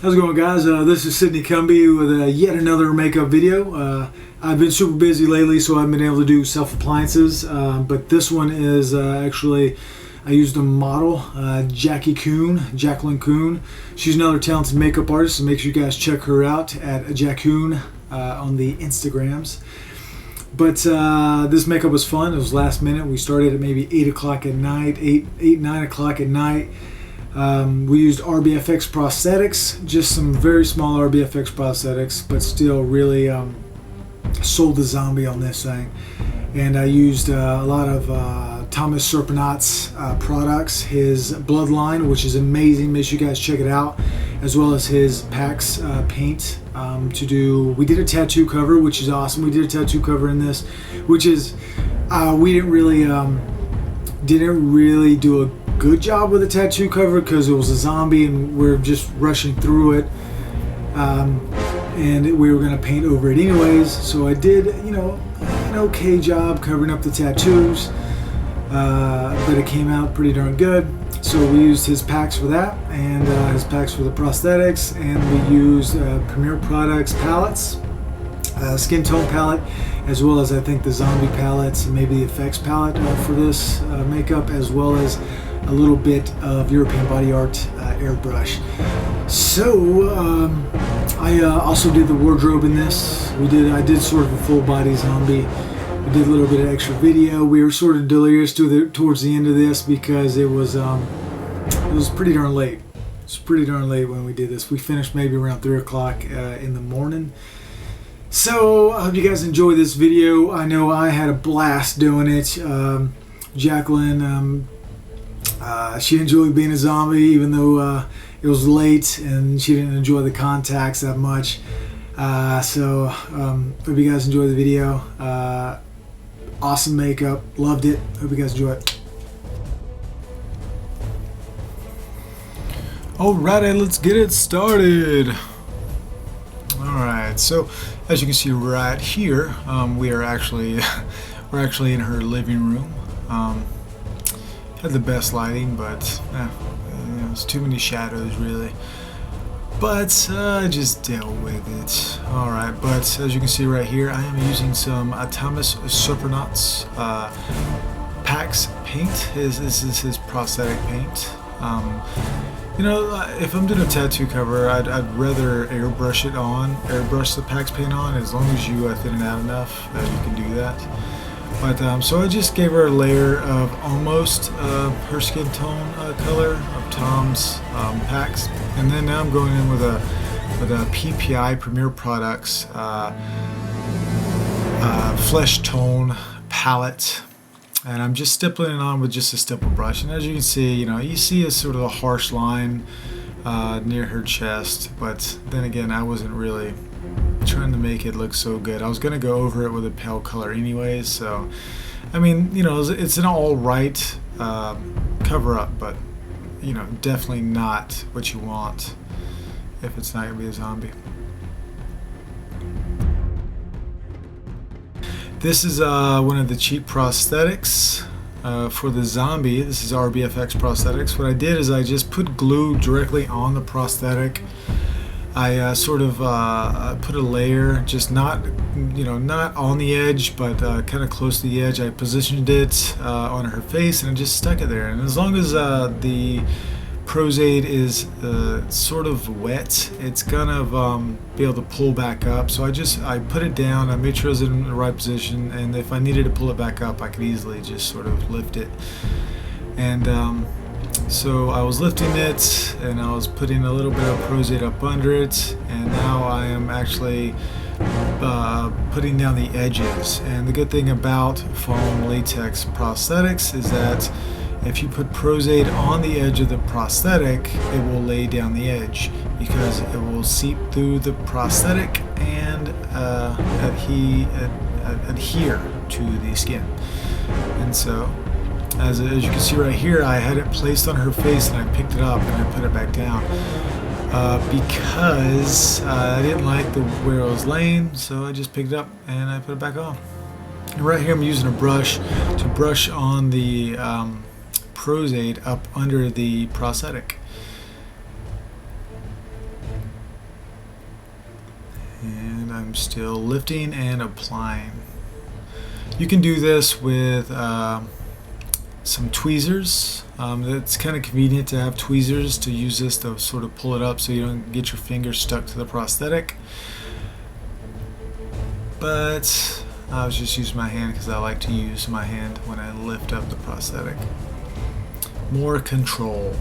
How's it going, guys? This is Sidney Cumbie with yet another makeup video. I've been super busy lately, so I haven't been able to do self-appliances, but this one is actually, I used a model, Jacquelyn Coon. She's another talented makeup artist, so make sure you guys check her out at Jacquelyn on the Instagrams. But this makeup was fun. It was last minute. We started at maybe 8 o'clock at night, 9 o'clock at night. We used RBFX Prosthetics, just some very small RBFX Prosthetics, but still really sold the zombie on this thing. And I used a lot of Surprenant's products, his Bloodline, which is amazing. Make sure you guys check it out, as well as his PAX paint to do. We did a tattoo cover, which is awesome. We did a tattoo cover in this, which is we didn't really do a good job with the tattoo cover because it was a zombie and we're just rushing through it, and we were going to paint over it anyways, so I did, you know, an okay job covering up the tattoos, but it came out pretty darn good. So we used his packs for that, and his packs for the prosthetics, and we used PPI Palettes, skin tone palette, as well as I think the zombie palettes and maybe the effects palette for this makeup, as well as a little bit of European Body Art airbrush. So I also did the wardrobe in this. I did sort of a full body zombie. We did a little bit of extra video. We were sort of delirious towards the end of this because it was pretty darn late. It's pretty darn late when we did this. We finished maybe around 3 o'clock in the morning. So I hope you guys enjoy this video. I know I had a blast doing it. Jacquelyn, she enjoyed being a zombie, even though it was late and she didn't enjoy the contacts that much. So hope you guys enjoy the video. Awesome makeup, loved it. Hope you guys enjoy it. Alrighty, let's get it started. Alright, so as you can see right here, we're actually in her living room. Had the best lighting, but there's too many shadows really. But I just dealt with it. Alright, but as you can see right here, I am using some Surprenant's PAX paint. This is his prosthetic paint. You know, if I'm doing a tattoo cover, I'd rather airbrush the PAX paint on, as long as you thin it out enough that you can do that. But so I just gave her a layer of almost her skin tone color of Tom's PAX, and then now I'm going in with a PPI Products flesh tone palette, and I'm just stippling it on with just a stipple brush. And as you can see, you see a sort of a harsh line near her chest, but then again, I wasn't really trying to make it look so good. I was going to go over it with a pale color anyways, so I mean, it's an alright cover up, but definitely not what you want if it's not going to be a zombie. This is one of the cheap prosthetics for the zombie. This is RBFX Prosthetics. What I did is I just put glue directly on the prosthetic. I sort of put a layer, just not on the edge, but kind of close to the edge. I positioned it on her face and I just stuck it there. And as long as the Prozade is sort of wet, it's gonna be able to pull back up. So I put it down, I made sure it was in the right position, and if I needed to pull it back up, I could easily just sort of lift it. And so I was lifting it and I was putting a little bit of Prozade up under it, and now I am actually putting down the edges. And the good thing about foam latex prosthetics is that if you put Prozade on the edge of the prosthetic, it will lay down the edge because it will seep through the prosthetic and adhere to the skin. And so as you can see right here, I had it placed on her face and I picked it up and I put it back down because I didn't like where it was laying, so I just picked it up and I put it back on. And right here I'm using a brush to brush on the Prozade up under the prosthetic. I'm still lifting and applying. You can do this with some tweezers. It's kind of convenient to have tweezers to use this to sort of pull it up so you don't get your finger stuck to the prosthetic. But I was just using my hand because I like to use my hand when I lift up the prosthetic. More control.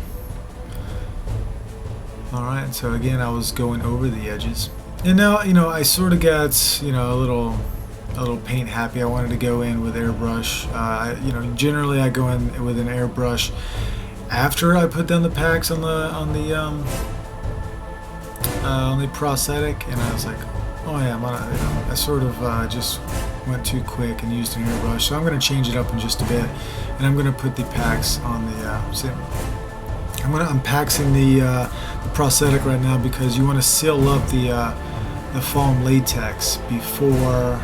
Alright, so again I was going over the edges. And now, you know, I sort of got, you know, a little paint happy. I wanted to go in with airbrush. You know, generally I go in with an airbrush after I put down the packs on the prosthetic, and I was like, oh yeah, I sort of just went too quick and used an airbrush. So I'm going to change it up in just a bit, and I'm going to put the packs on the. I'm unpaxing the prosthetic right now because you want to seal up the foam latex before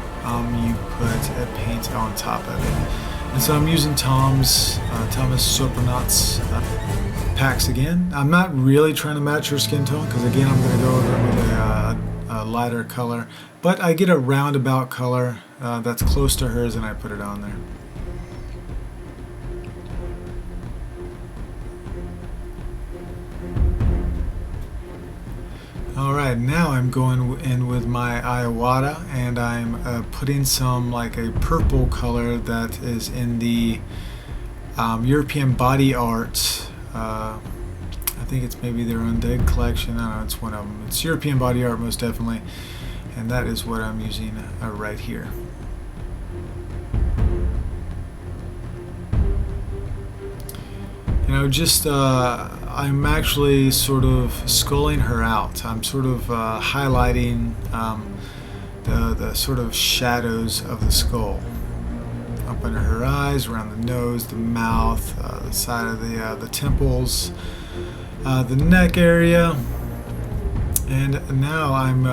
you put a paint on top of it. And so I'm using Thomas Surprenant's packs again. I'm not really trying to match her skin tone because again I'm going to go over with a lighter color, but I get a roundabout color that's close to hers and I put it on there. Alright, now I'm going in with my Iwata and I'm putting some like a purple color that is in the European Body Art. I think it's maybe their Undead collection. I don't know, it's one of them. It's European Body Art most definitely, and that is what I'm using right here. You know, just I'm actually sort of sculling her out. I'm sort of highlighting the sort of shadows of the skull up under her eyes, around the nose, the mouth, the side of the temples, the neck area. And now I'm,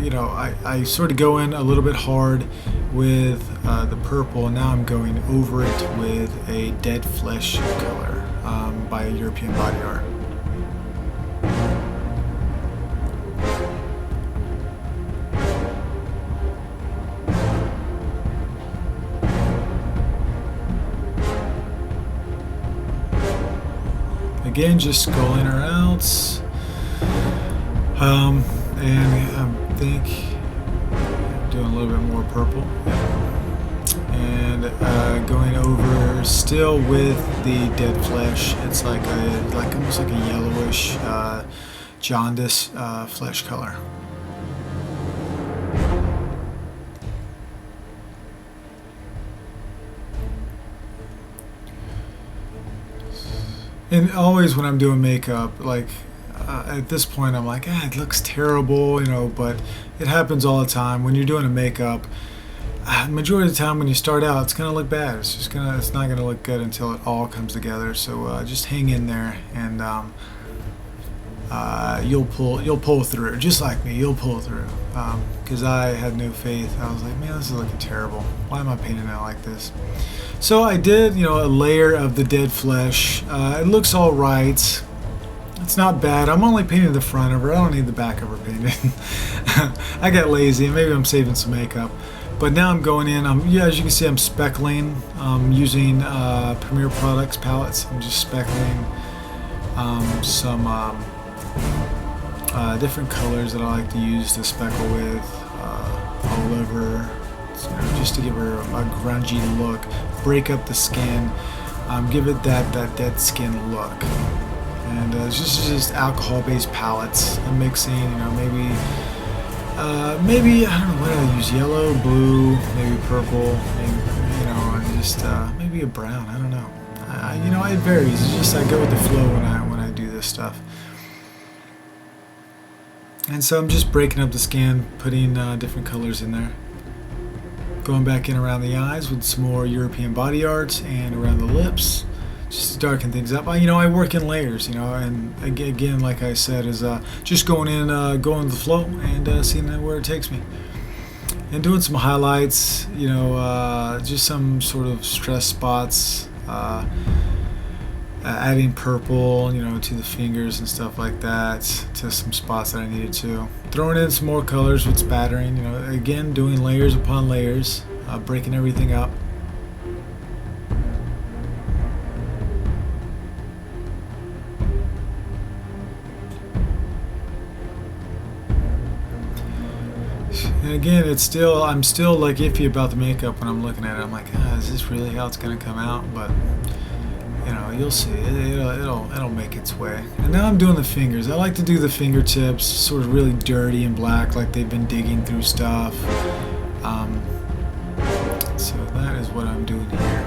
you know, I sort of go in a little bit hard with the purple, and now I'm going over it with a dead flesh color by European Body Art. Again, just sculling her out. And I think I'm doing a little bit more purple. And going over still with the dead flesh. It's like almost like a yellowish jaundice flesh color. And always when I'm doing makeup, like at this point I'm like, it looks terrible, you know, but it happens all the time. When you're doing a makeup, majority of the time when you start out, it's gonna look bad. It's not gonna look good until it all comes together. So just hang in there, and you'll pull through. Just like me, you'll pull through. Because I had no faith. I was like, man, this is looking terrible. Why am I painting it like this? So I did, you know, a layer of the dead flesh. It looks all right. It's not bad. I'm only painting the front of her. I don't need the back of her painted. I got lazy. Maybe I'm saving some makeup. But now I'm going in. Yeah, as you can see, I'm speckling. I'm using Premier Products palettes. I'm just speckling some different colors that I like to use to speckle with all over, you know, just to give her a grungy look, break up the skin, give it that dead skin look. And it's just alcohol-based palettes. I'm mixing, you know, maybe I don't know what I use, yellow, blue, maybe purple, maybe, you know, and just maybe a brown. I don't know. You know, it varies. It's just I go with the flow when I do this stuff. And so I'm just breaking up the skin, putting different colors in there. Going back in around the eyes with some more European Body Art, and around the lips, just to darken things up. You know, I work in layers, you know, and again, like I said, is just going with the flow and seeing where it takes me. And doing some highlights, you know, just some sort of stress spots. adding purple, you know, to the fingers and stuff like that, to some spots that I needed to. Throwing in some more colors with spattering, you know, again doing layers upon layers, breaking everything up. And again, I'm still like iffy about the makeup when I'm looking at it. I'm like, is this really how it's gonna come out? But you know, you'll see. It'll make its way. And now I'm doing the fingers. I like to do the fingertips, sort of really dirty and black, like they've been digging through stuff. So that is what I'm doing here.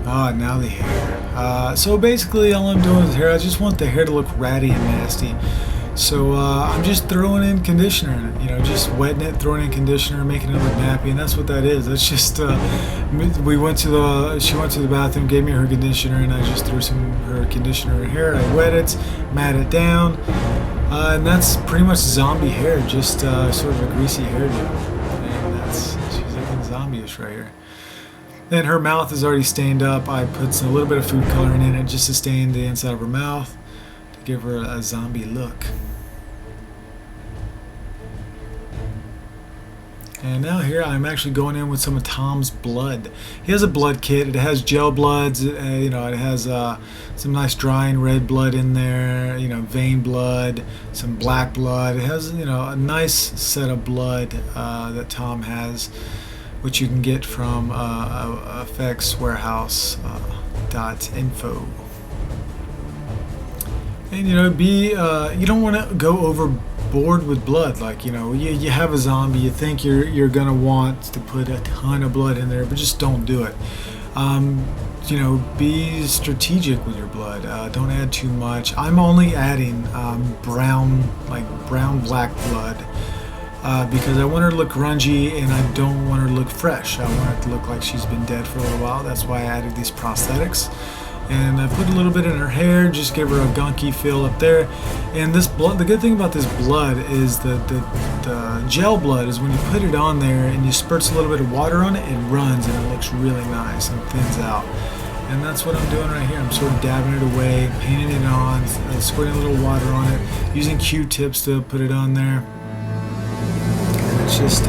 Now the hair. So basically all I'm doing with the hair, I just want the hair to look ratty and nasty. So I'm just throwing in conditioner in it, you know, just wetting it, throwing in conditioner, making it look nappy, and that's what that is. That's just, she went to the bathroom, gave me her conditioner, and I just threw her conditioner in her hair. I wet it, mat it down, and that's pretty much zombie hair, just sort of a greasy hairdo. And she's looking zombie-ish right here. Then her mouth is already stained up. I put a little bit of food coloring in it just to stain the inside of her mouth, to give her a zombie look. And now here I'm actually going in with some of Tom's blood. He has a blood kit. It has gel bloods. You know, it has some nice drying red blood in there. You know, vein blood, some black blood. It has, you know, a nice set of blood that Tom has, which you can get from fxwarehouse.info. And you know, you don't want to go overboard with blood. Like, you know, you have a zombie, you think you're gonna want to put a ton of blood in there, but just don't do it. You know, be strategic with your blood. Don't add too much. I'm only adding brown black blood. Because I want her to look grungy and I don't want her to look fresh. I want her to look like she's been dead for a little while. That's why I added these prosthetics. And I put a little bit in her hair, just give her a gunky feel up there. And this blood, the good thing about this blood is the gel blood is when you put it on there and you spurt a little bit of water on it, it runs and it looks really nice and thins out. And that's what I'm doing right here. I'm sort of dabbing it away, painting it on, squirting a little water on it, using Q-tips to put it on there. It's just,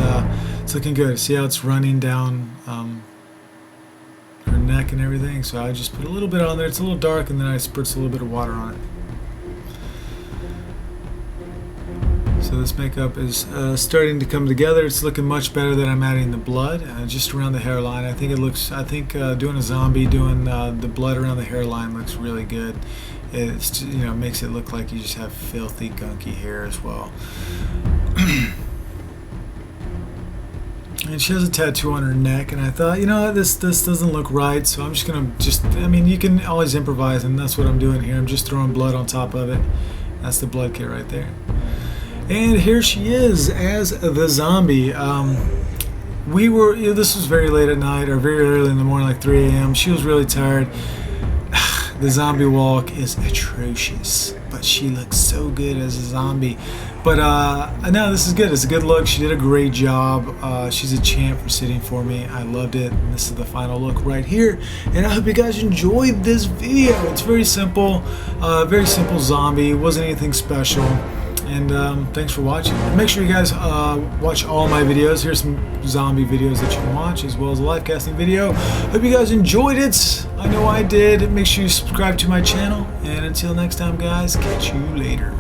it's looking good. See how it's running down her neck and everything? So I just put a little bit on there. It's a little dark, and then I spritz a little bit of water on it. So this makeup is starting to come together. It's looking much better that I'm adding the blood just around the hairline. I think doing a zombie, doing the blood around the hairline looks really good. It's, you know, makes it look like you just have filthy, gunky hair as well. And she has a tattoo on her neck, and I thought, you know, this doesn't look right, so I'm just gonna I mean, you can always improvise, and that's what I'm doing here. I'm just throwing blood on top of it. That's the blood kit right there. And here she is as the zombie. This was very late at night, or very early in the morning, like 3 a.m. She was really tired. The zombie walk is atrocious, but she looks so good as a zombie. But no, this is good. It's a good look. She did a great job. She's a champ for sitting for me. I loved it. And this is the final look right here. And I hope you guys enjoyed this video. It's very simple zombie. It wasn't anything special. And thanks for watching. And make sure you guys watch all my videos. Here's some zombie videos that you can watch, as well as a live casting video. Hope you guys enjoyed it. I know I did. Make sure you subscribe to my channel. And until next time, guys, catch you later.